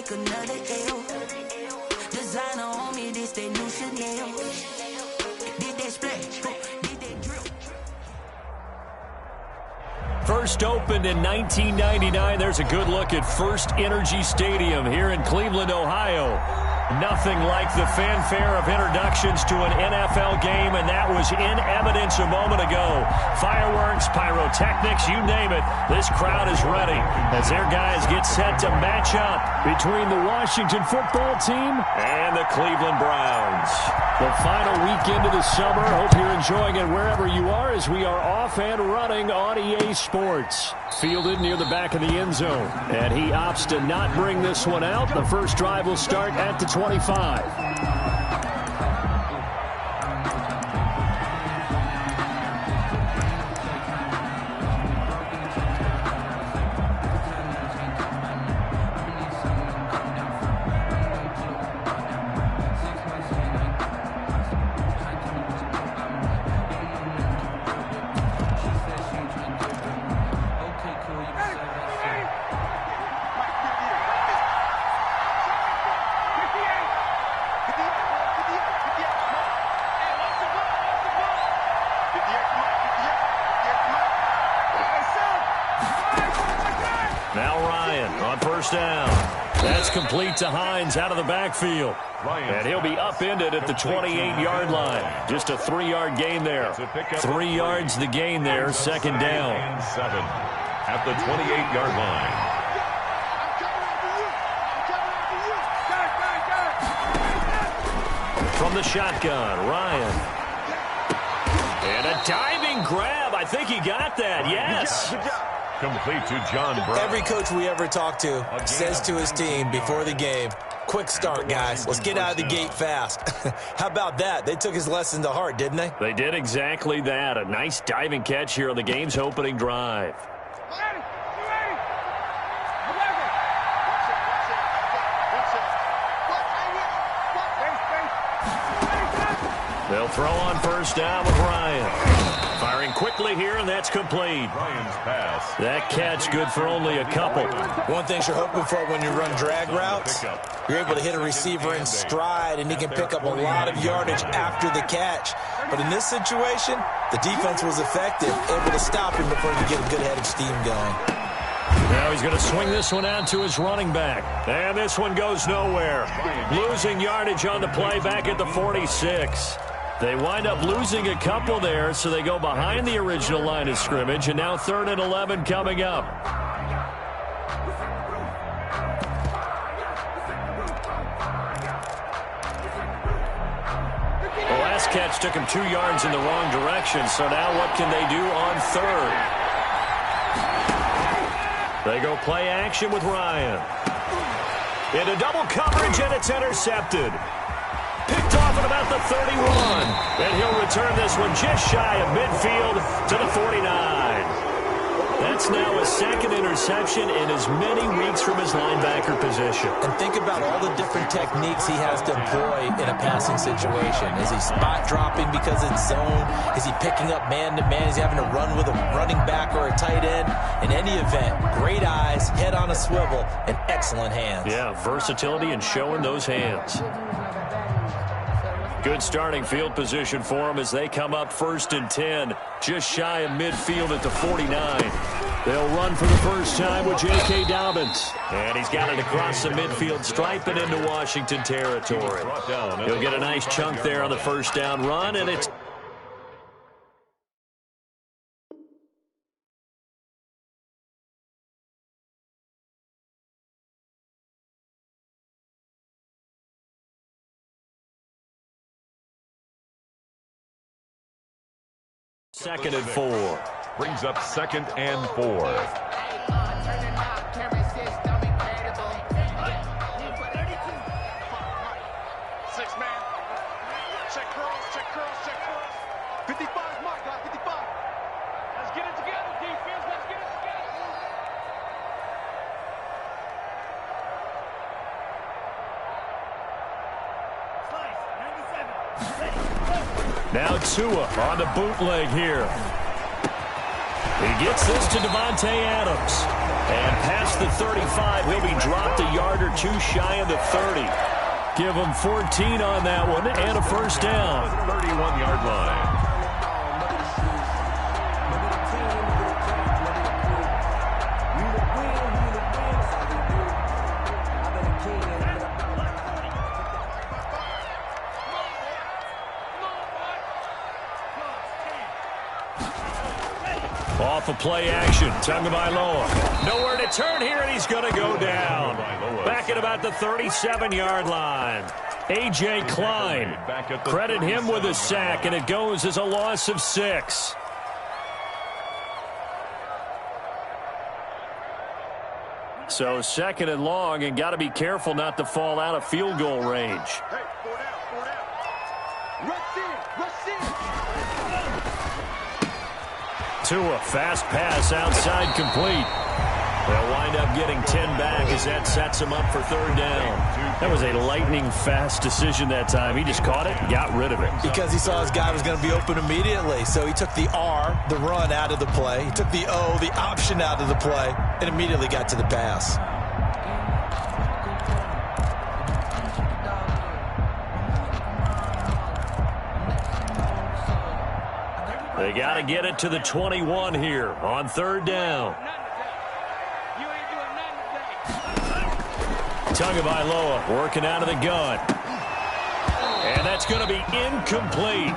like another L. Designer on me, this they new Chanel. Did they splash? Did they drill? First opened in 1999. There's a good look at First Energy Stadium here in Cleveland, Ohio. Nothing like the fanfare of introductions to an NFL game, and that was in evidence a moment ago. Fireworks, pyrotechnics, you name it. This crowd is ready as their guys get set to match up between the Washington football team and the Cleveland Browns. The final weekend of the summer. Hope you're enjoying it wherever you are as we are off and running on EA Sports. Fielded near the back of the end zone, and he opts to not bring this one out. The first drive will start at the 25. Down. That's complete to Hines out of the backfield. And he'll be upended at the 28-yard line. Just a 3-yard gain there. 3 yards the gain there, second down. And 7 at the 28-yard line. From the shotgun, Ryan. And a diving grab. I think he got that, yes. Complete to John Brown. Every coach we ever talk to says to his team before the game, quick start, guys. Let's get out of the gate fast. How about that? They took his lesson to heart, didn't they? They did exactly that. A nice diving catch here on the game's opening drive. They'll throw on first down with Ryan. Firing quickly here, and that's complete. Ryan's pass. That catch good for only a couple. One thing you're hoping for when you run drag routes, you're able to hit a receiver in stride, and he can pick up a lot of yardage after the catch. But in this situation, the defense was effective, able to stop him before he could get a good head of steam going. Now he's going to swing this one out to his running back. And this one goes nowhere. Losing yardage on the play back at the 46. They wind up losing a couple there, so they go behind the original line of scrimmage, and now 3rd and 11 coming up. The last catch took him 2 yards in the wrong direction, so now what can they do on 3rd? They go play action with Ryan. Into double coverage, and it's intercepted. Picked off at about the 31. And he'll return this one just shy of midfield to the 49. That's now a second interception in as many weeks from his linebacker position. And think about all the different techniques he has to employ in a passing situation. Is he spot dropping because it's zone? Is he picking up man-to-man? Is he having to run with a running back or a tight end? In any event, great eyes, head on a swivel, and excellent hands. Yeah, versatility and showing those hands. Good starting field position for them as they come up 1st and 10, just shy of midfield at the 49. They'll run for the first time with J.K. Dobbins. And he's got it across the midfield stripe and into Washington territory. He'll get a nice chunk there on the first down run, and it's... Second and 4. Brings up 2nd and 4. Check curls. 55 mark, 55. Let's get it together, defense. Let's get it together. Now Tua on the bootleg here. He gets this to Devontae Adams. And past the 35, he'll be dropped a yard or two shy of the 30. Give him 14 on that one and a first down. 31-yard line. Off of play action, Tagovailoa. Nowhere to turn here, and he's going to go down. Back at about the 37-yard line. A.J. Klein. Credit him with a sack, and it goes as a loss of 6. So second and long, and got to be careful not to fall out of field goal range. Hey, 4 down. Rush in. Tua, fast pass outside complete. They'll wind up getting 10 back as that sets him up for third down. That was a lightning-fast decision that time. He just caught it, got rid of it. Because he saw his guy was going to be open immediately. So he took the R, the run, out of the play. He took the O, the option, out of the play, and immediately got to the pass. They got to get it to the 21 here on third down. Tagovailoa working out of the gun. And that's going to be incomplete.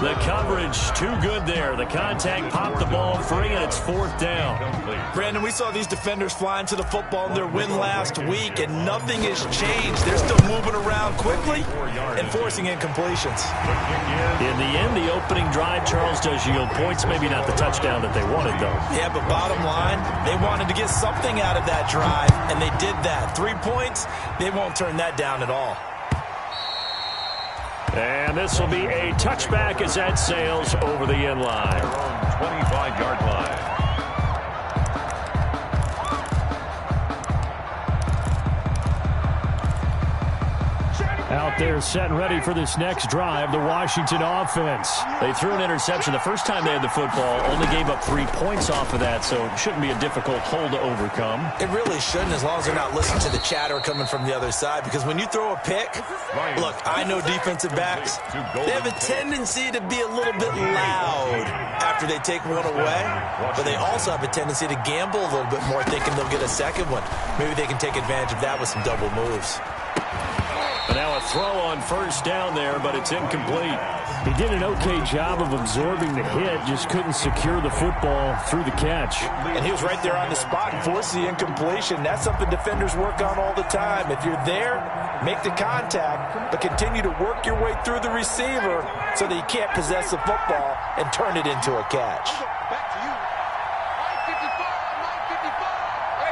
The coverage too good there. The contact popped the ball free, and it's fourth down. Brandon, we saw these defenders flying to the football in their win last week, and nothing has changed. They're still moving around quickly and forcing incompletions. In the end, the opening drive, Charles, does yield points. Maybe not the touchdown that they wanted, though. Yeah, but bottom line, they wanted to get something out of that drive, and they did that. 3 points, they won't turn that down at all. And this will be a touchback as that sails over the end line. 25-yard line. Out there set and ready for this next drive, the Washington offense. They threw an interception the first time they had the football, only gave up 3 points off of that, so it shouldn't be a difficult hole to overcome. It really shouldn't, as long as they're not listening to the chatter coming from the other side, because when you throw a pick, look, I know defensive backs, they have a tendency to be a little bit loud after they take one away, but they also have a tendency to gamble a little bit more, thinking they'll get a second one. Maybe they can take advantage of that with some double moves. But now a throw on first down there, but it's incomplete. He did an okay job of absorbing the hit, just couldn't secure the football through the catch. And he was right there on the spot and forced the incompletion. That's something defenders work on all the time. If you're there, make the contact, but continue to work your way through the receiver so that you can't possess the football and turn it into a catch. Back to you. 955.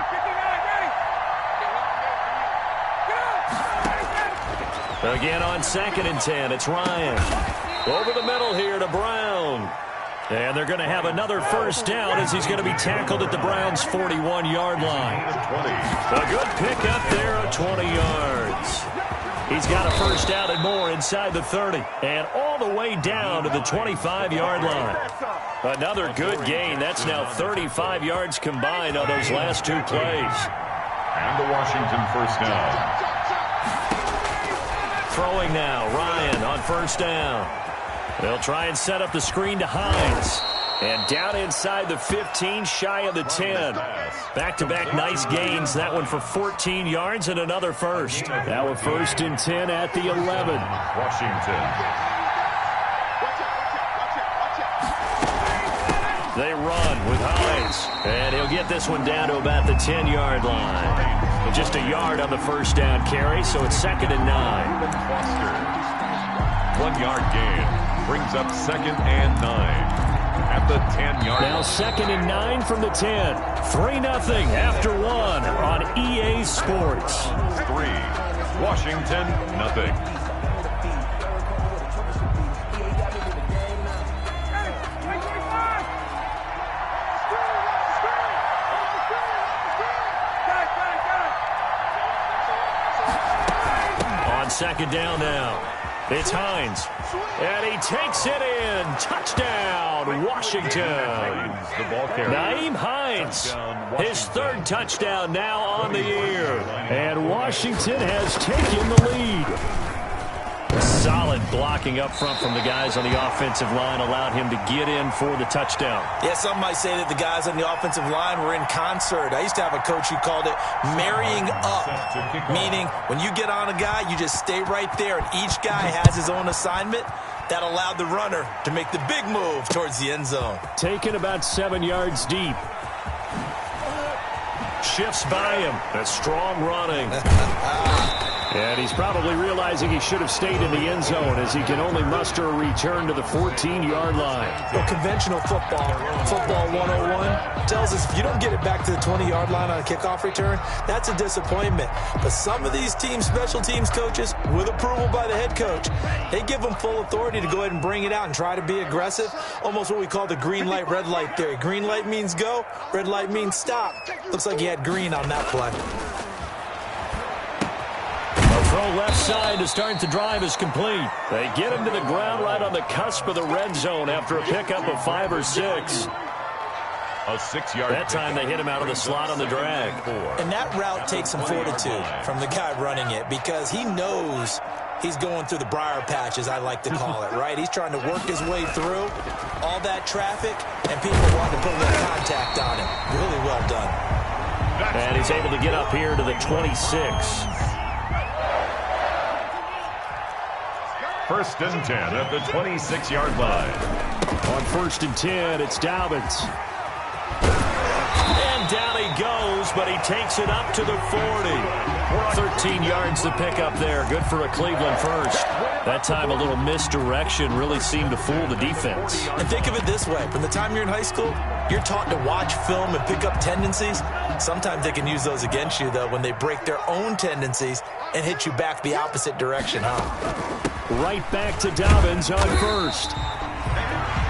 859, ready? Again on 2nd and 10, it's Ryan. Over the middle here to Brown. And they're going to have another first down as he's going to be tackled at the Browns' 41-yard line. A good pickup there of 20 yards. He's got a first down and more inside the 30 and all the way down to the 25-yard line. Another good gain. That's now 35 yards combined on those last 2 plays. And the Washington first down. Throwing now, Ryan on first down. They'll try and set up the screen to Hines. And down inside the 15, shy of the 10. Back-to-back nice gains. That one for 14 yards and another first. Now a 1st and 10 at the 11. Washington. They run with Hines. And he'll get this one down to about the 10-yard line. Just a yard on the first down carry, so it's 2nd and 9. 1-yard gain brings up 2nd and 9 at the 10-yard line. Now 2nd and 9 from the 10. 3-0 after 1 on EA Sports. 3. Washington, nothing. On 2nd down now. It's Hines. And he takes it in. Touchdown, Washington. Nyheim Hines, his third touchdown now on the year. And Washington has taken the lead. Solid blocking up front from the guys on the offensive line allowed him to get in for the touchdown. Yeah, some might say that the guys on the offensive line were in concert. I used to have a coach who called it marrying up, meaning when you get on a guy, you just stay right there, and each guy has his own assignment. That allowed the runner to make the big move towards the end zone. Taken about 7 yards deep. Shifts by him. That's strong running. And he's probably realizing he should have stayed in the end zone as he can only muster a return to the 14-yard line. Well, conventional football 101, tells us if you don't get it back to the 20-yard line on a kickoff return, that's a disappointment. But some of these teams, special teams coaches, with approval by the head coach, they give them full authority to go ahead and bring it out and try to be aggressive. Almost what we call the green light, red light theory. Green light means go, red light means stop. Looks like he had green on that play. Throw left side to start the drive is complete. They get him to the ground right on the cusp of the red zone after a pickup of 5 or 6. A 6-yard. That time they hit him out of the slot on the drag. And that route takes some fortitude from the guy running it because he knows he's going through the briar patch, as I like to call it, right? He's trying to work his way through all that traffic, and people want to put a little contact on him. Really well done. And he's able to get up here to the 26. First and 10 at the 26-yard line. On first and 10, it's Dobbins. And down he goes, but he takes it up to the 40. 13 yards to pick up there. Good for a Cleveland first. That time a little misdirection really seemed to fool the defense. And think of it this way. From the time you're in high school, you're taught to watch film and pick up tendencies. Sometimes they can use those against you, though, when they break their own tendencies and hit you back the opposite direction, huh? Right back to Dobbins on first.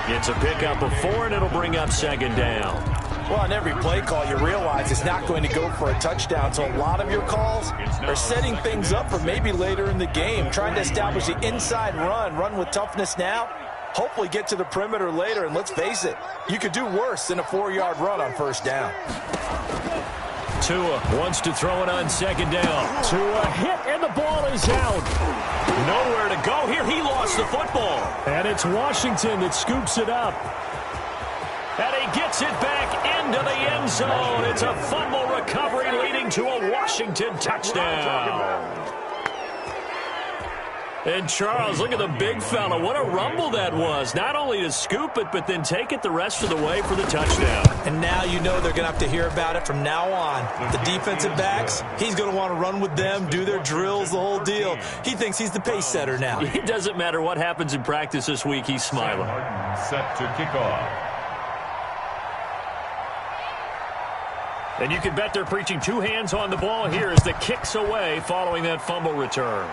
It's a pickup of 4, and it'll bring up second down. Well, on every play call, you realize it's not going to go for a touchdown. So a lot of your calls are setting things up for maybe later in the game, trying to establish the inside run with toughness now, hopefully get to the perimeter later. And let's face it, you could do worse than a 4-yard run on first down. Tua wants to throw it on second down. Tua hit, and the ball is out. Nowhere to go here. He lost the football. And it's Washington that scoops it up. And he gets it back into the end zone. It's a fumble recovery leading to a Washington touchdown. And Charles, look at the big fella. What a rumble that was. Not only to scoop it, but then take it the rest of the way for the touchdown. And now you know they're going to have to hear about it from now on. The defensive backs, he's going to want to run with them, do their drills, the whole deal. He thinks he's the pace setter now. It doesn't matter what happens in practice this week. He's smiling. Set to kick off. And you can bet they're preaching 2 hands on the ball here as the kick's away following that fumble return.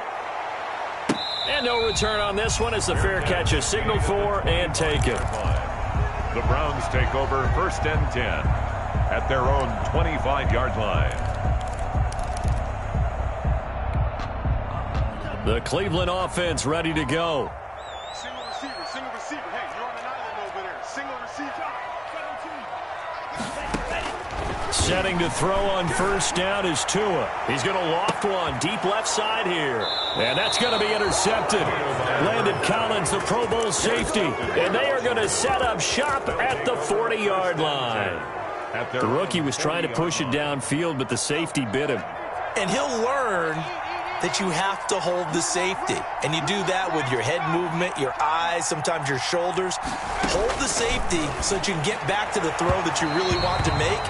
And no return on this one as the fair catch is signaled for and taken. The Browns take over first and 10 at their own 25-yard line. The Cleveland offense ready to go. Single receiver. Hey, you're on an island over there. Single receiver. Setting to throw on first down is Tua. He's going to loft one deep left side here. And that's going to be intercepted. Landon Collins, the Pro Bowl safety. And they are going to set up shop at the 40-yard line. The rookie was trying to push it downfield, but the safety bit him. And he'll learn that you have to hold the safety. And you do that with your head movement, your eyes, sometimes your shoulders. Hold the safety so that you can get back to the throw that you really want to make.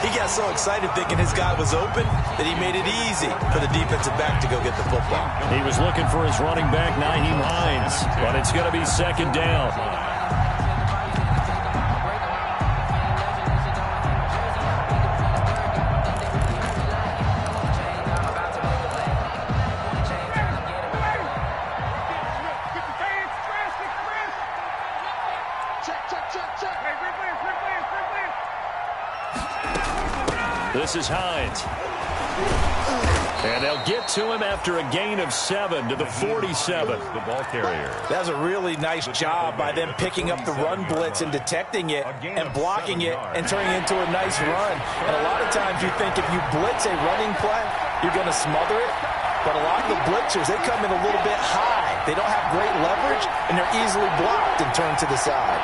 He got so excited thinking his guy was open that he made it easy for the defensive back to go get the football. He was looking for his running back, Nyheim Hines, but it's going to be second down. This is Hines. And they'll get to him after a gain of 7 to the 47. The ball carrier. That was a really nice job by them picking up the run blitz and detecting it and blocking it and turning it into a nice run. And a lot of times you think if you blitz a running play, you're going to smother it. But a lot of the blitzers, they come in a little bit high. They don't have great leverage, and they're easily blocked and turned to the side.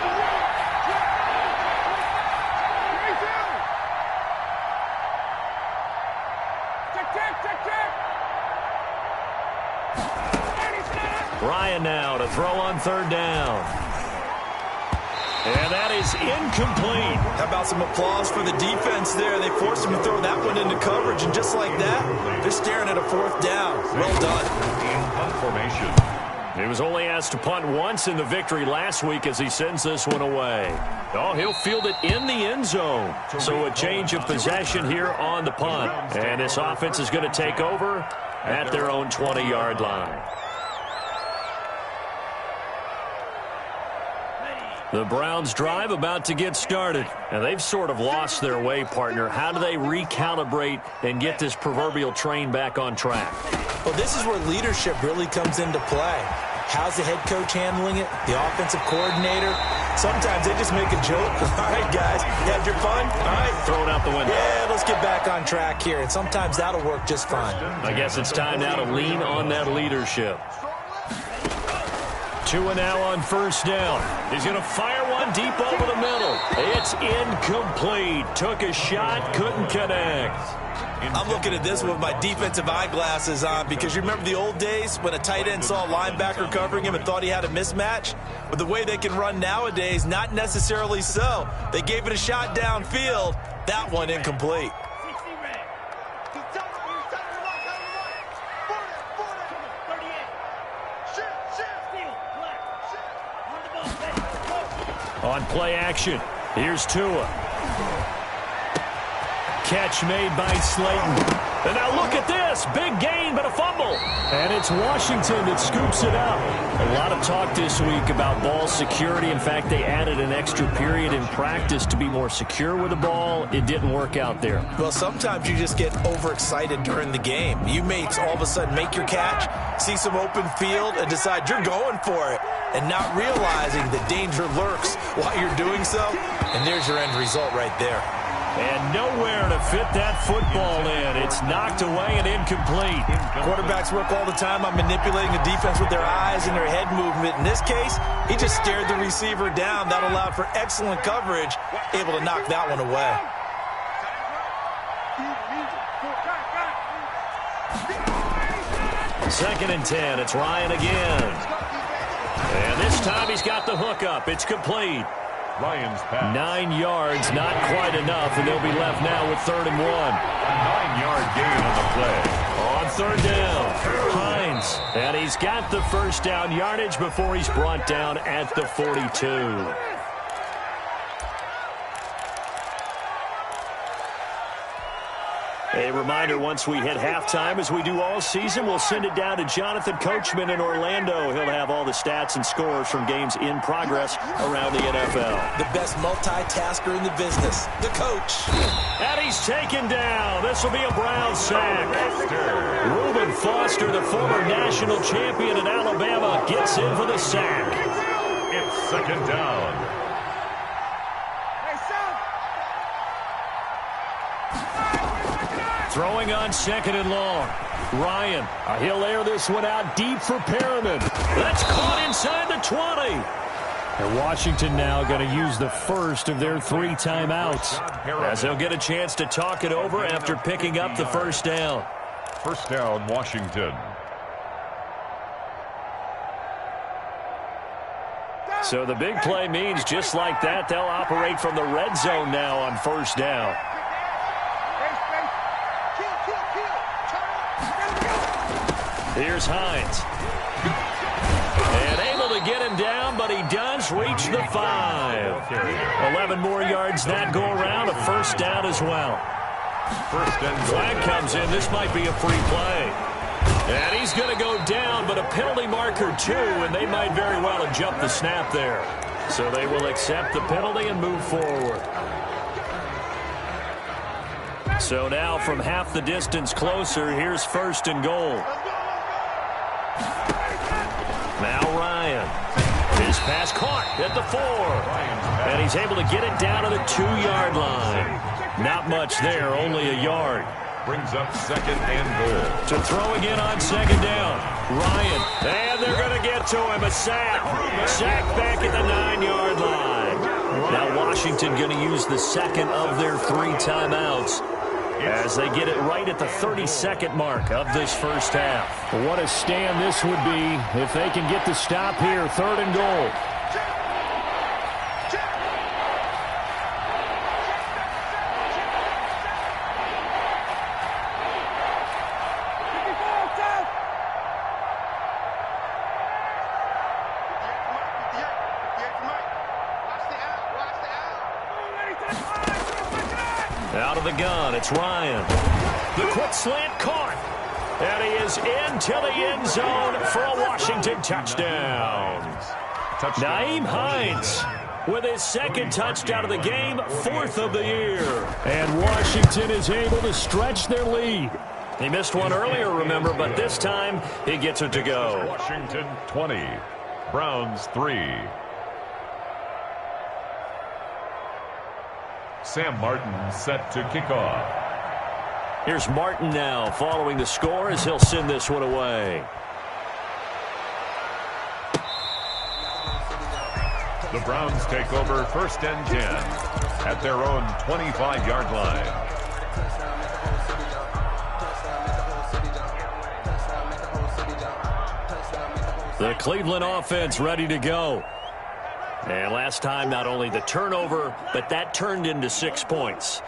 Ryan now to throw on 3rd down. And that is incomplete. How about some applause for the defense there? They forced him to throw that one into coverage, and just like that, they're staring at a 4th down. Well done. In punt formation. He was only asked to punt once in the victory last week as he sends this one away. Oh, he'll field it in the end zone. So a change of possession here on the punt. And this offense is going to take over at their own 20-yard line. The Browns' drive about to get started. And they've sort of lost their way, partner. How do they recalibrate and get this proverbial train back on track? Well, this is where leadership really comes into play. How's the head coach handling it? The offensive coordinator? Sometimes they just make a joke. All right, guys, you had your fun? All right. Throw it out the window. Yeah, let's get back on track here. And sometimes that'll work just fine. I guess it's time now to lean on that leadership. Tua now on 1st down. He's going to fire one deep over the middle. It's incomplete. Took a shot, couldn't connect. I'm looking at this with my defensive eyeglasses on because you remember the old days when a tight end saw a linebacker covering him and thought he had a mismatch? With the way they can run nowadays, not necessarily so. They gave it a shot downfield. That one incomplete. On play action, here's Tua. Catch made by Slayton. And now look at this. Big gain, but a fumble. And it's Washington that scoops it up. A lot of talk this week about ball security. In fact, they added an extra period in practice to be more secure with the ball. It didn't work out there. Well, sometimes you just get overexcited during the game. You may all of a sudden make your catch, see some open field, and decide you're going for it, and not realizing the danger lurks while you're doing so. And there's your end result right there. And nowhere to fit that football in. It's knocked away and incomplete. Quarterbacks work all the time on manipulating the defense with their eyes and their head movement. In this case, he just stared the receiver down. That allowed for excellent coverage, able to knock that one away. Second and 10. It's Ryan again. And this time he's got the hook up. It's complete. Ryan's pass. 9 yards, not quite enough, and they'll be left now with 3rd and 1. A 9-yard gain on the play. On 3rd down, Hines. And he's got the 1st down yardage before he's brought down at the 42. A reminder, once we hit halftime, as we do all season, we'll send it down to Jonathan Coachman in Orlando. He'll have all the stats and scores from games in progress around the NFL. The best multitasker in the business, the coach. And he's taken down. This will be a Brown sack. Reuben Foster, the former national champion at Alabama, gets in for the sack. It's 2nd down. Throwing on 2nd and long. Ryan, he'll air this one out deep for Perriman. That's caught inside the 20. And Washington now going to use the first of their 3 timeouts, as they'll get a chance to talk it over after picking up the 1st down. 1st down, Washington. So the big play means just like that, they'll operate from the red zone now on 1st down. Here's Hines. And able to get him down, but he does reach the 5. 11 more yards that go around, a 1st down as well. 1st and flag comes in. This might be a free play. And he's going to go down, but a penalty marker too, and they might very well have jumped the snap there. So they will accept the penalty and move forward. So now from half the distance closer, here's 1st and goal. Now Ryan. His pass caught at the 4. And he's able to get it down to the 2-yard line. Not much there, only a yard. Brings up 2nd and goal. To throw again on 2nd down. Ryan. And they're going to get to him. A sack. Sack back at the 9-yard line. Now Washington going to use the 2nd of their 3 timeouts as they get it right at the 32nd mark of this first half. What a stand this would be if they can get the stop here. 3rd and goal. Out of the gun, it's Ryan. The quick slant caught. And he is into the end zone for a Washington touchdown. Nyheim Hines with his 2nd touchdown of the game, 4th of the year. And Washington is able to stretch their lead. He missed one earlier, remember, but this time he gets it to go. Washington 20, Browns 3. Sam Martin set to kick off. Here's Martin now following the score as he'll send this one away. The Browns take over 1st and 10 at their own 25-yard line. The Cleveland offense ready to go. And last time, not only the turnover, but that turned into 6 points.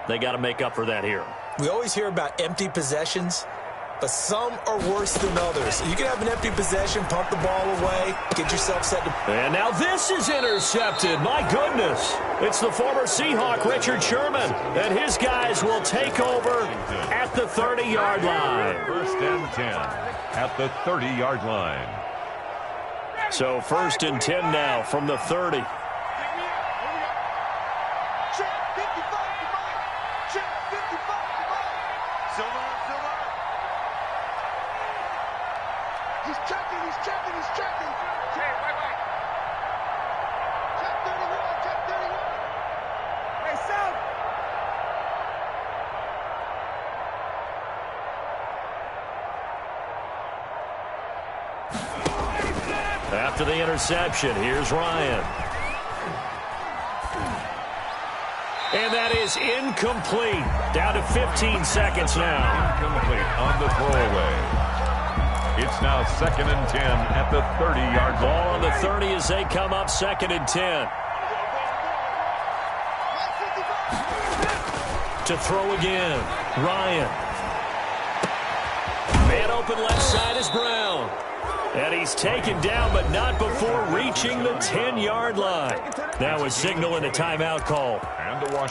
They got to make up for that here. We always hear about empty possessions, but some are worse than others. You can have an empty possession, pump the ball away, get yourself set to... And now this is intercepted. My goodness. It's the former Seahawk, Richard Sherman, and his guys will take over at the 30-yard line. 1st and 10 at the 30-yard line. So 1st and 10 now from the 30. He's checking. Check, wait. Check 31. Hey, Sam. After the interception, here's Ryan. And that is incomplete. Down to 15 seconds now. Incomplete on the throwaway. It's now 2nd and 10 at the 30-yard line. Ball on the 30 as they come up 2nd and 10. To throw again, Ryan. Man open left side is Brown. And he's taken down, but not before reaching the 10-yard line. Now a signal and a timeout call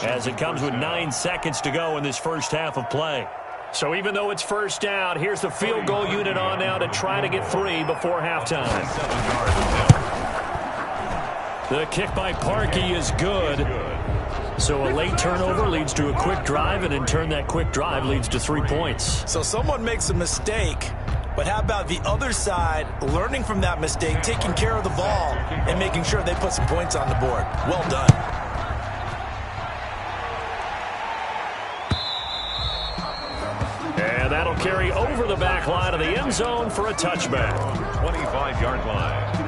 as it comes with 9 seconds to go in this first half of play. So even though it's 1st down, here's the field goal unit on now to try to get 3 before halftime. The kick by Parkey is good. So a late turnover leads to a quick drive, and in turn that quick drive leads to 3 points. So someone makes a mistake, but how about the other side learning from that mistake, taking care of the ball, and making sure they put some points on the board? Well done. And that'll carry over the back line of the end zone for a touchback. 25-yard line.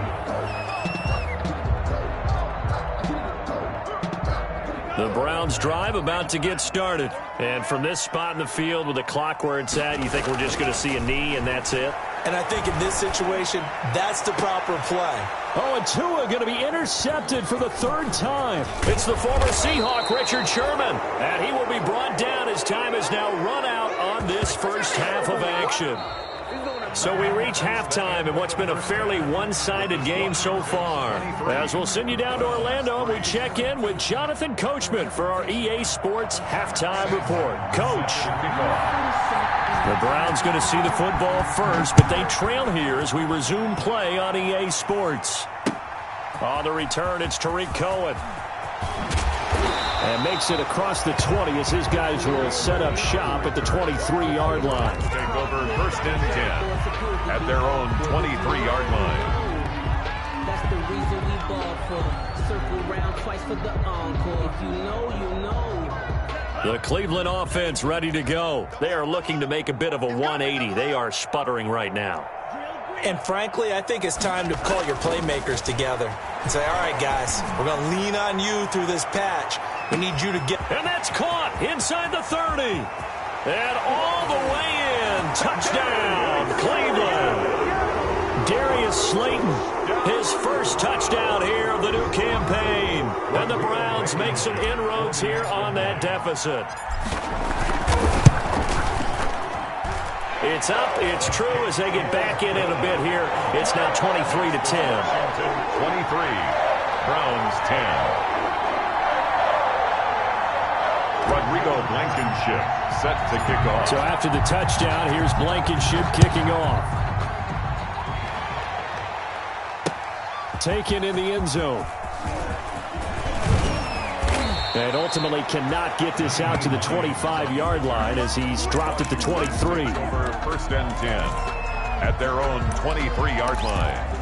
The Browns drive about to get started. And from this spot in the field with the clock where it's at, you think we're just going to see a knee and that's it? And I think in this situation, that's the proper play. Oh, and Tua going to be intercepted for the 3rd time. It's the former Seahawk, Richard Sherman. And he will be brought down as time is now run out on this first half of action. So we reach halftime in what's been a fairly one-sided game so far. As we'll send you down to Orlando, we check in with Jonathan Coachman for our EA Sports Halftime Report. Coach. The Browns going to see the football first, but they trail here as we resume play on EA Sports. On the return, it's Tariq Cohen. And makes it across the 20 as his guys will set up shop at the 23-yard line. Take over first and 10 at their own 23-yard line. That's the reason we ball for. Circle round twice for the encore. If you know, you know. The Cleveland offense ready to go. They are looking to make a bit of a 180. They are sputtering right now. And frankly, I think it's time to call your playmakers together and say, all right, guys, we're going to lean on you through this patch. We need you to get... And that's caught inside the 30. And all the way in. Touchdown, Cleveland. Darius Slayton, his first touchdown here of the new campaign. And the Browns make some inroads here on that deficit. It's up, it's true as they get back in it a bit here. It's now 23-10. 23, Browns 10. Rodrigo Blankenship set to kick off. So after the touchdown, here's Blankenship kicking off. Taken in the end zone. And ultimately cannot get this out to the 25-yard line as he's dropped at the 23. Over first and 10 at their own 23-yard line.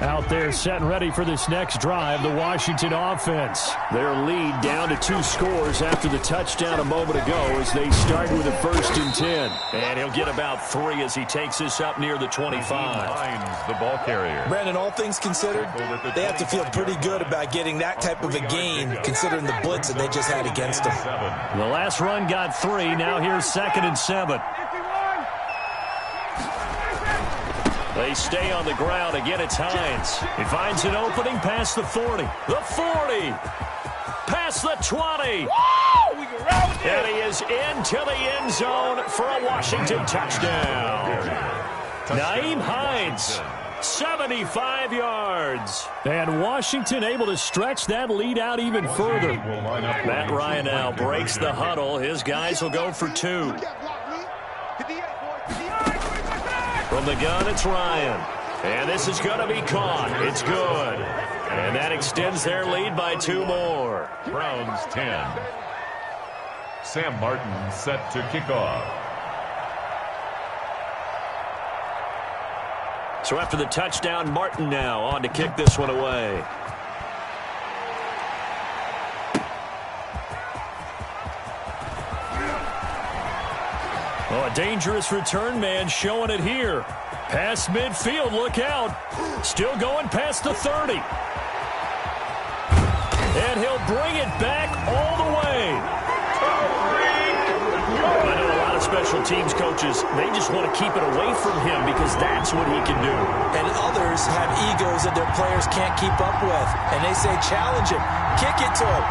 Out there set and ready for this next drive, the Washington offense. Their lead down to 2 scores after the touchdown a moment ago as they start with a first and 10. And he'll get about 3 as he takes this up near the 25. Finds the ball carrier. Brandon, all things considered, they have to feel pretty good about getting that type of a gain considering the blitz that they just had against them. The last run got 3. Now here's 2nd and 7. They stay on the ground. Again, it's Hines. He finds an opening past the 40. The 40. Past the 20. And he is into the end zone for a Washington touchdown. Nyheim Hines, 75 yards. And Washington able to stretch that lead out even further. Matt Ryan now breaks the huddle. His guys will go for 2. From the gun, it's Ryan. And this is going to be caught. It's good. And that extends their lead by 2 more. Browns 10. Sam Martin set to kick off. So after the touchdown, Martin now on to kick this one away. Oh, a dangerous return man showing it here. Past midfield, look out. Still going past the 30. And he'll bring it back all the way. I know a lot of special teams coaches, they just want to keep it away from him because that's what he can do. And others have egos that their players can't keep up with. And they say, challenge him. Kick it to him.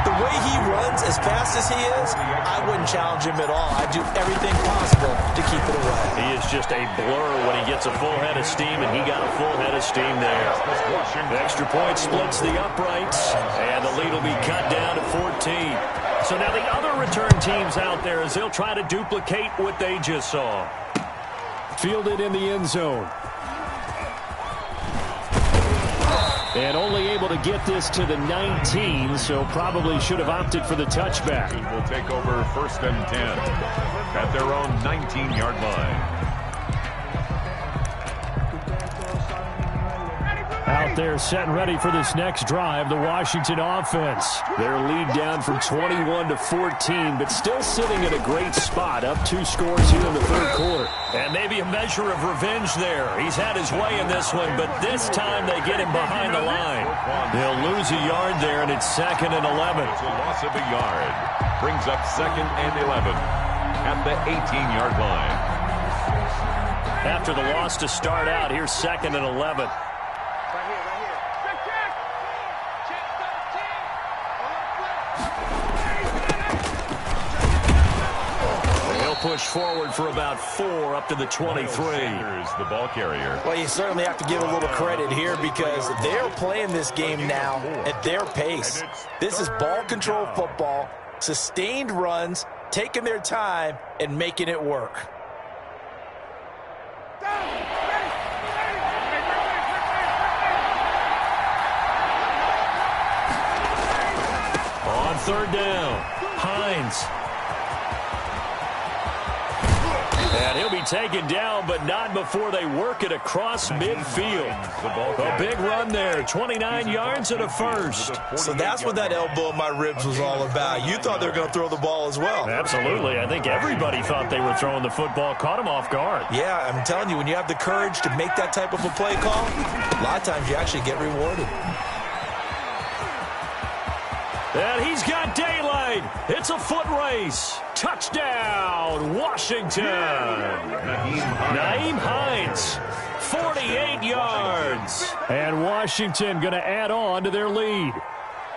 The way he runs as fast as he is, I wouldn't challenge him at all. I'd do everything possible to keep it away. He is just a blur when he gets a full head of steam, and he got a full head of steam there. The extra point splits the uprights, and the lead will be cut down to 14. So now the other return teams out there as they'll try to duplicate what they just saw. Fielded in the end zone. And only able to get this to the 19, so probably should have opted for the touchback. Will take over first and 10 at their own 19-yard line. Out there set and ready for this next drive, the Washington offense. Their lead down from 21 to 14, but still sitting at a great spot, up 2 scores here in the 3rd quarter. And maybe a measure of revenge there. He's had his way in this one, but this time they get him behind the line. They'll lose a yard there, and it's 2nd and 11. It's a loss of a yard. Brings up 2nd and 11 at the 18-yard line. After the loss to start out, here's 2nd and 11. Push forward for about 4 up to the 23. Here's the ball carrier. Well, you certainly have to give a little credit here because they're playing this game now at their pace. This is ball control football, sustained runs, taking their time, and making it work. third down. Hines. And he'll be taken down, but not before they work it across midfield. A big run there, 29 yards and a first. So that's what that elbow in my ribs was all about. You thought they were going to throw the ball as well. Absolutely. I think everybody thought they were throwing the football, caught him off guard. Yeah, I'm telling you, when you have the courage to make that type of a play call, a lot of times you actually get rewarded. And he's got daylight. It's a foot race. Touchdown, Washington. Nyheim Hines, 48 yards. And Washington going to add on to their lead.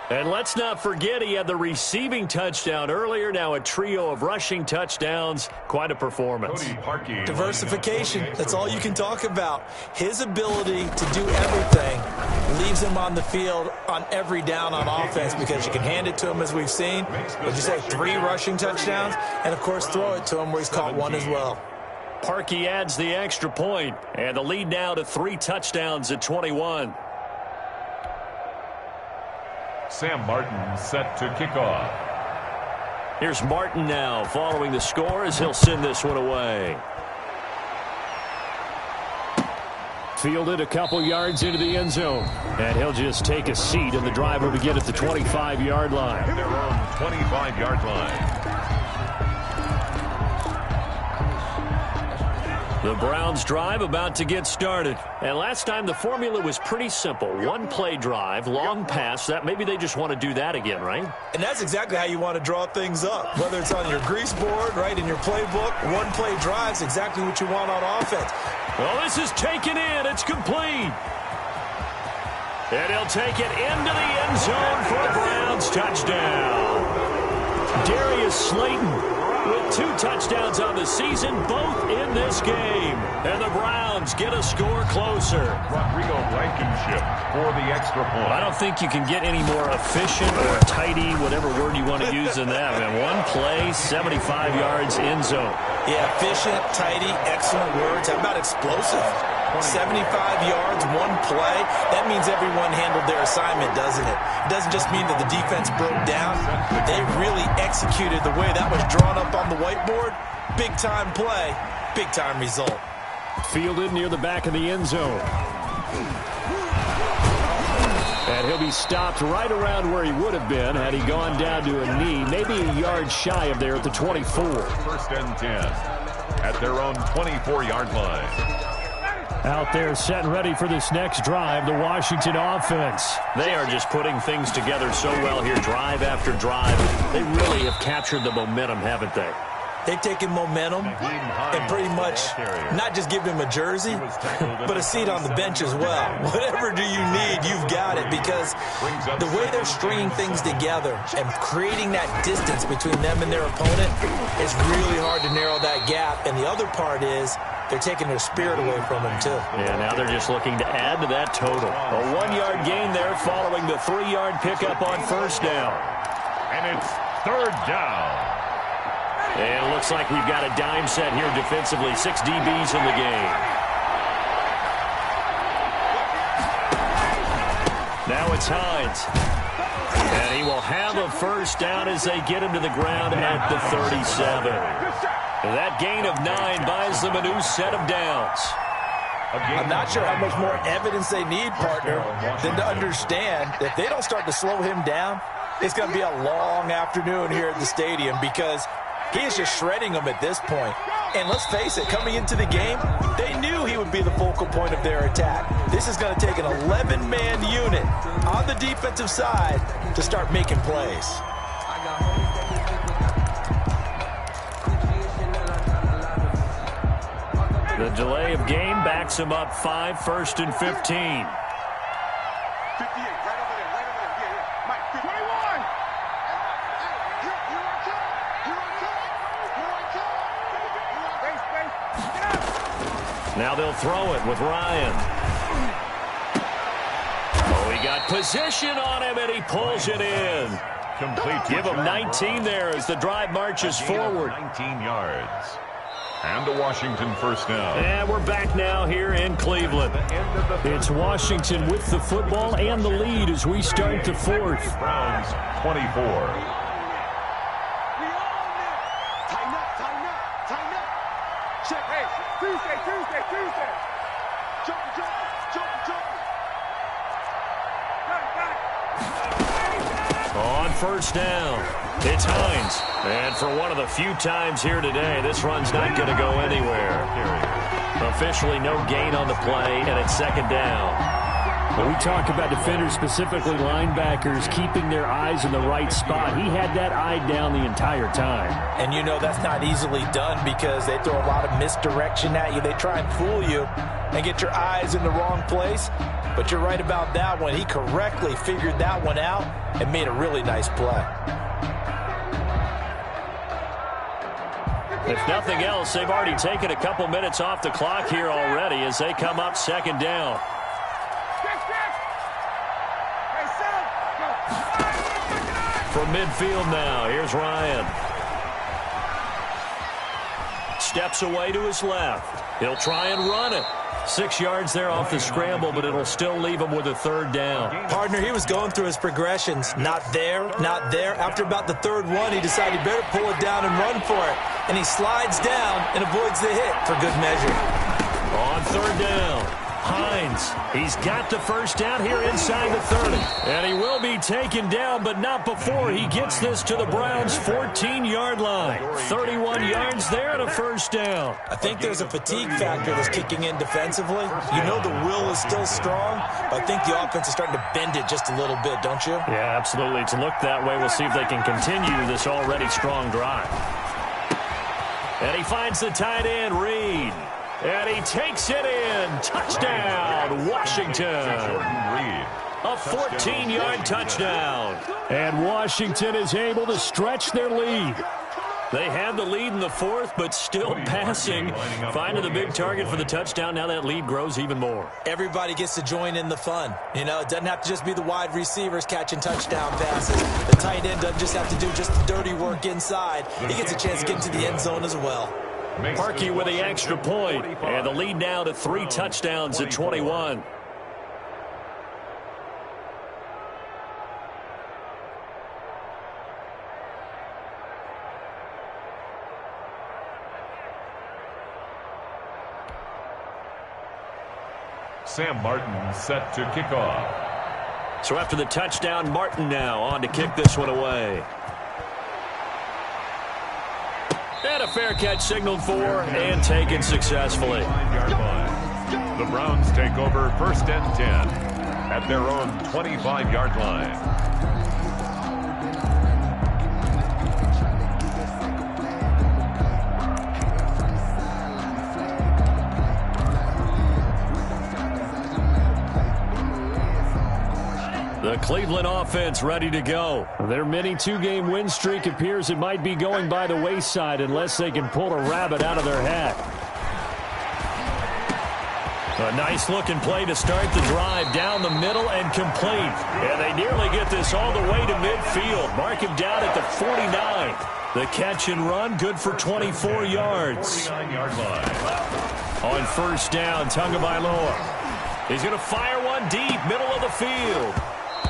And let's not forget he had the receiving touchdown earlier. Now a trio of rushing touchdowns. Quite a performance. Diversification. That's all you can talk about. His ability to do everything leaves him on the field on every down on offense because you can hand it to him, as we've seen. Would you say 3 rushing touchdowns? And, of course, throw it to him where he's caught 1 as well. Parkey adds the extra point, and the lead now to 3 touchdowns at 21. Sam Martin set to kick off. Here's Martin now following the score as he'll send this one away. Fielded a couple yards into the end zone. And he'll just take a seat, and the drive will begin at the 25-yard line. Their own 25-yard line. The Browns drive about to get started. And last time the formula was pretty simple. 1-play drive, long pass. That maybe they just want to do that again, right? And that's exactly how you want to draw things up. Whether it's on your grease board, right, in your playbook, 1-play drive's exactly what you want on offense. Well, this is taken in. It's complete. And he'll take it into the end zone for a Browns touchdown. Darius Slayton with 2 touchdowns on the season, both in this game. And the Browns get a score closer. Rodrigo Blankenship for the extra point. I don't think you can get any more efficient or tidy, whatever word you want to use in that. Man, 1 play, 75 yards, end zone. Yeah, efficient, tidy, excellent words. How about explosive? 75 yards, 1 play. That means everyone handled their assignment, doesn't it? It doesn't just mean that the defense broke down. They really executed the way that was drawn up on the whiteboard. Big-time play, big-time result. Fielded near the back of the end zone. And he'll be stopped right around where he would have been had he gone down to a knee, maybe a yard shy of there at the 24. First and 10 at their own 24-yard line. Out there set and ready for this next drive, the Washington offense. They are just putting things together so well here, drive after drive. They really have captured the momentum, haven't they? They've taken momentum and pretty much not just give him a jersey, but a seat on the bench as well. Whatever do you need, you've got it, because the way they're stringing things together and creating that distance between them and their opponent, it's really hard to narrow that gap. And the other part is they're taking their spirit away from him, too. Yeah, now they're just looking to add to that total. A 1-yard gain there following the 3-yard pickup on first down. And it's third down. And it looks like we've got a dime set here defensively. 6 DBs in the game. Now it's Hines. And he will have a first down as they get him to the ground at the 37. That gain of 9 buys them a new set of downs. I'm not sure how much more evidence they need, partner, than to understand that if they don't start to slow him down, it's going to be a long afternoon here at the stadium, because he is just shredding them at this point. And let's face it, coming into the game, they knew he would be the focal point of their attack. This is going to take an 11-man unit on the defensive side to start making plays. The delay of game backs him up 5, 1st and 15. 58, right over there, right over there. Yeah. Mike, 21! Now they'll throw it with Ryan. Oh, he got position on him, and he pulls it in. Complete. Give him 19 there as the drive marches forward. 19 yards. And a Washington first down. And we're back now here in Cleveland. It's Washington with the football and the lead as we start the 4th. Browns 24. On first down, it's Hines. And for one of the few times here today, this run's not going to go anywhere. Officially no gain on the play, and it's second down. When we talk about defenders, specifically linebackers, keeping their eyes in the right spot, he had that eye down the entire time. And you know that's not easily done because they throw a lot of misdirection at you. They try and fool you and get your eyes in the wrong place. But you're right about that one. He correctly figured that one out and made a really nice play. If nothing else, they've already taken a couple minutes off the clock here already as they come up second down. From midfield now, here's Ryan. Steps away to his left. He'll try and run it. 6 yards there off the scramble, but it'll still leave him with a third down. Partner, he was going through his progressions. Not there, not there. After about the third one, he decided he better pull it down and run for it. And he slides down and avoids the hit for good measure. On third down, Hines. He's got the first down here inside the 30. And he will be taken down, but not before he gets this to the Browns' 14-yard line. 31 yards there and a first down. I think there's a fatigue factor that's kicking in defensively. You know the will is still strong, but I think the offense is starting to bend it just a little bit, don't you? Yeah, absolutely. It's looked that way. We'll see if they can continue this already strong drive. And he finds the tight end, Reed. And he takes it in. Touchdown, Washington. A 14-yard touchdown. And Washington is able to stretch their lead. They had the lead in the fourth, but still passing. Finding the big target for the touchdown. Now that lead grows even more. Everybody gets to join in the fun. You know, it doesn't have to just be the wide receivers catching touchdown passes. The tight end doesn't just have to do just the dirty work inside. He gets a chance to get into the end zone as well. Parkey with the extra point, and the lead now to 3 touchdowns at 21. Sam Martin set to kick off. So after the touchdown, Martin now on to kick this one away. And a fair catch signaled for and taken successfully. The Browns take over first and 10 at their own 25-yard line. The Cleveland offense ready to go. Their mini 2-game win streak appears it might be going by the wayside unless they can pull a rabbit out of their hat. A nice-looking play to start the drive down the middle and complete. And they nearly get this all the way to midfield. Mark him down at the 49. The catch and run, good for 24 yards. 49-yard line. On first down, Tagovailoa. He's going to fire one deep, middle of the field.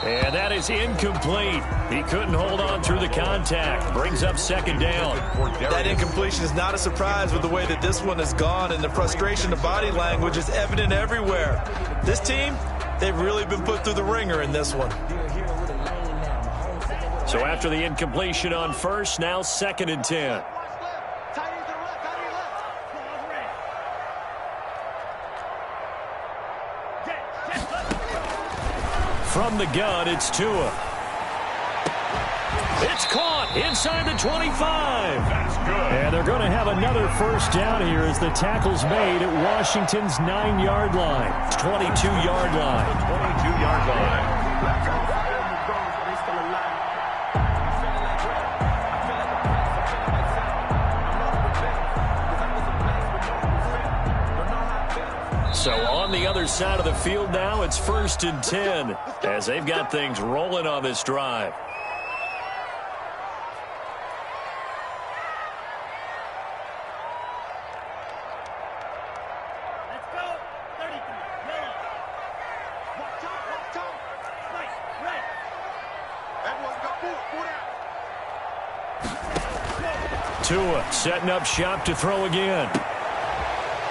And that is incomplete. He couldn't hold on through the contact. Brings up second down. That incompletion is not a surprise with the way that this one has gone, and the frustration of body language is evident everywhere. This team, they've really been put through the ringer in this one. So after the incompletion on first, now second and 10. From the gun, it's Tua. It's caught inside the 25. That's good. And they're going to have another first down here as the tackle's made at Washington's 9-yard line. 22-yard line. 22-yard line. So on the other side of the field now, it's first and 10 as they've got things rolling on this drive. Let's go. 33. Yellow. Watch out. Right. Everyone go. Pull out. Tua setting up shop to throw again.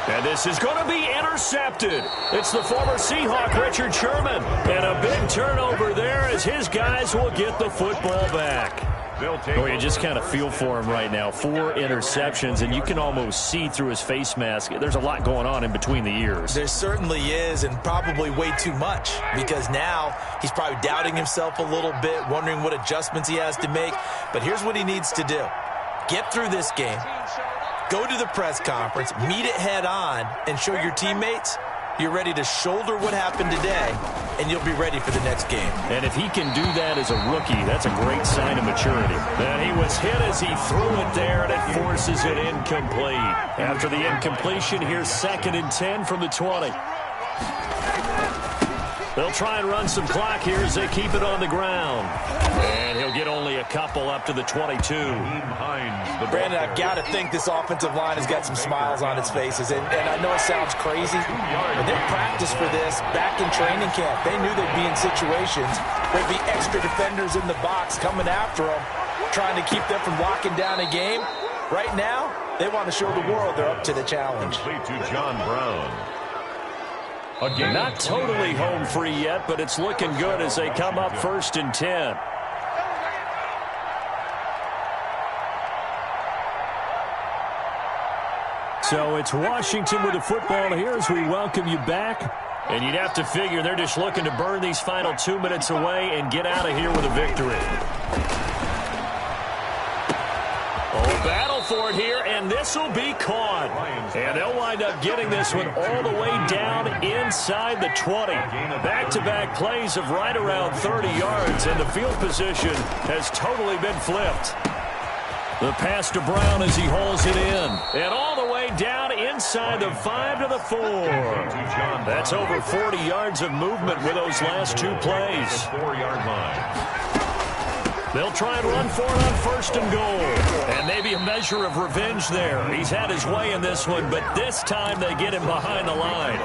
And this is going to be intercepted. It's the former Seahawk, Richard Sherman. And a big turnover there as his guys will get the football back. Oh, you just kind of feel for him right now. 4 interceptions, and you can almost see through his face mask. There's a lot going on in between the ears. There certainly is, and probably way too much, because now he's probably doubting himself a little bit, wondering what adjustments he has to make. But here's what he needs to do. Get through this game, go to the press conference, meet it head on, and show your teammates you're ready to shoulder what happened today, and you'll be ready for the next game. And if he can do that as a rookie, that's a great sign of maturity. And he was hit as he threw it there, and it forces it incomplete. After the incompletion, here's 2nd and 10 from the 20. They'll try and run some clock here as they keep it on the ground. And he'll get only a couple up to the 22. Brandon, I've got to think this offensive line has got some smiles on its faces. And I know it sounds crazy, but they practiced for this back in training camp. They knew they'd be in situations. There'd be extra defenders in the box coming after them, trying to keep them from locking down a game. Right now, they want to show the world they're up to the challenge. Complete to John Brown. Not totally home free yet, but it's looking good as they come up 1st and 10. So it's Washington with the football here as we welcome you back. And you'd have to figure they're just looking to burn these final 2 minutes away and get out of here with a victory. Oh, battle for it here, and this will be caught. And they'll wind up getting this one all the way down inside the 20. Back-to-back plays of right around 30 yards, and the field position has totally been flipped. The pass to Brown as he hauls it in. And all the way down inside the 5 to the 4. That's over 40 yards of movement with those last 2 plays. 4-yard line. They'll try and run for it on 1st and goal. And maybe a measure of revenge there. He's had his way in this one, but this time they get him behind the line.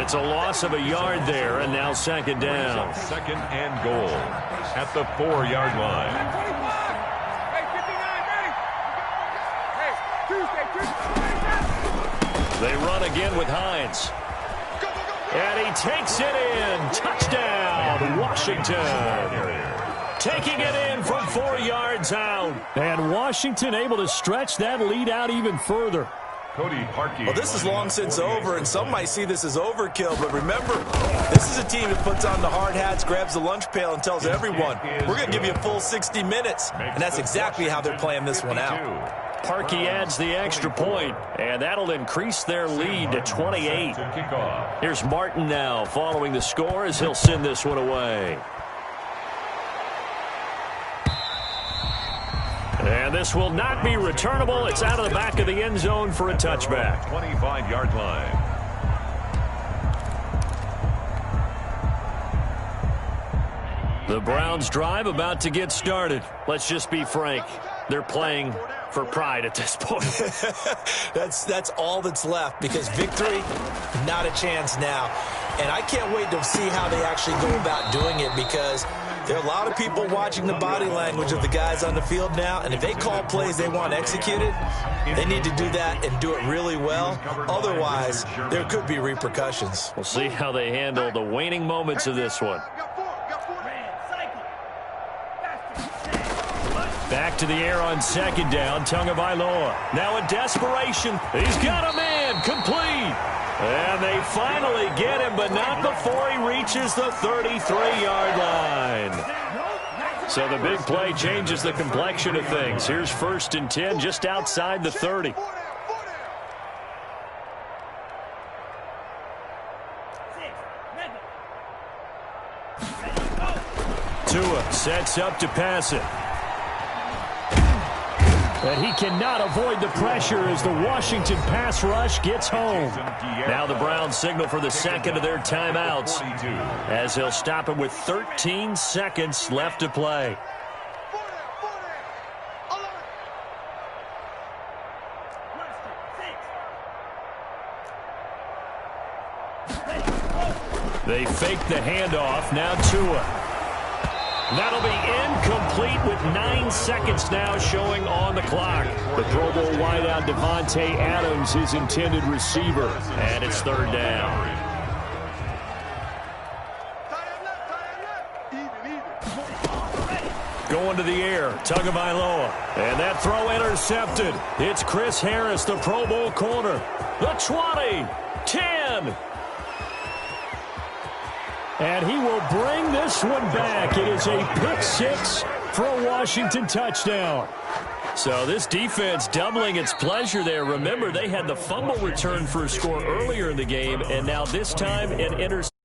It's a loss of a yard there, and now 2nd down. 2nd and goal at the 4-yard line. They run again with Hines. And he takes it in. Touchdown, Washington. Taking it in from 4 yards out. And Washington able to stretch that lead out even further. Well, this is long since over, and some might see this as overkill. But remember, this is a team that puts on the hard hats, grabs the lunch pail, and tells everyone, we're going to give you a full 60 minutes. And that's exactly how they're playing this one out. Parkey adds the extra point, and that'll increase their lead to 28. Here's Martin now following the score as he'll send this one away. And this will not be returnable. It's out of the back of the end zone for a touchback. 25-yard line. The Browns drive about to get started. Let's just be frank. They're playing for pride at this point. That's all that's left, because victory, not a chance now. And I can't wait to see how they actually go about doing it, because there are a lot of people watching the body language of the guys on the field now, and if they call plays they want executed, they need to do that and do it really well. Otherwise, there could be repercussions. We'll see how they handle the waning moments of this one. Back to the air on 2nd down, Tagovailoa. Now in desperation, he's got a man, complete. And they finally get him, but not before he reaches the 33-yard line. So the big play changes the complexion of things. Here's 1st and 10 just outside the 30. Tua sets up to pass it. And he cannot avoid the pressure as the Washington pass rush gets home. Now the Browns signal for the 2nd of their timeouts as he'll stop it with 13 seconds left to play. They fake the handoff. Now Tua. That'll be incomplete with 9 seconds now showing on the clock. The Pro Bowl wideout Devontae Adams, his intended receiver. And it's 3rd down. Going to the air, Tagovailoa. And that throw intercepted. It's Chris Harris, the Pro Bowl corner. The 20, 10. And he will bring this one back. It is a pick 6 for a Washington touchdown. So this defense doubling its pleasure there. Remember, they had the fumble return for a score earlier in the game, and now this time an interception.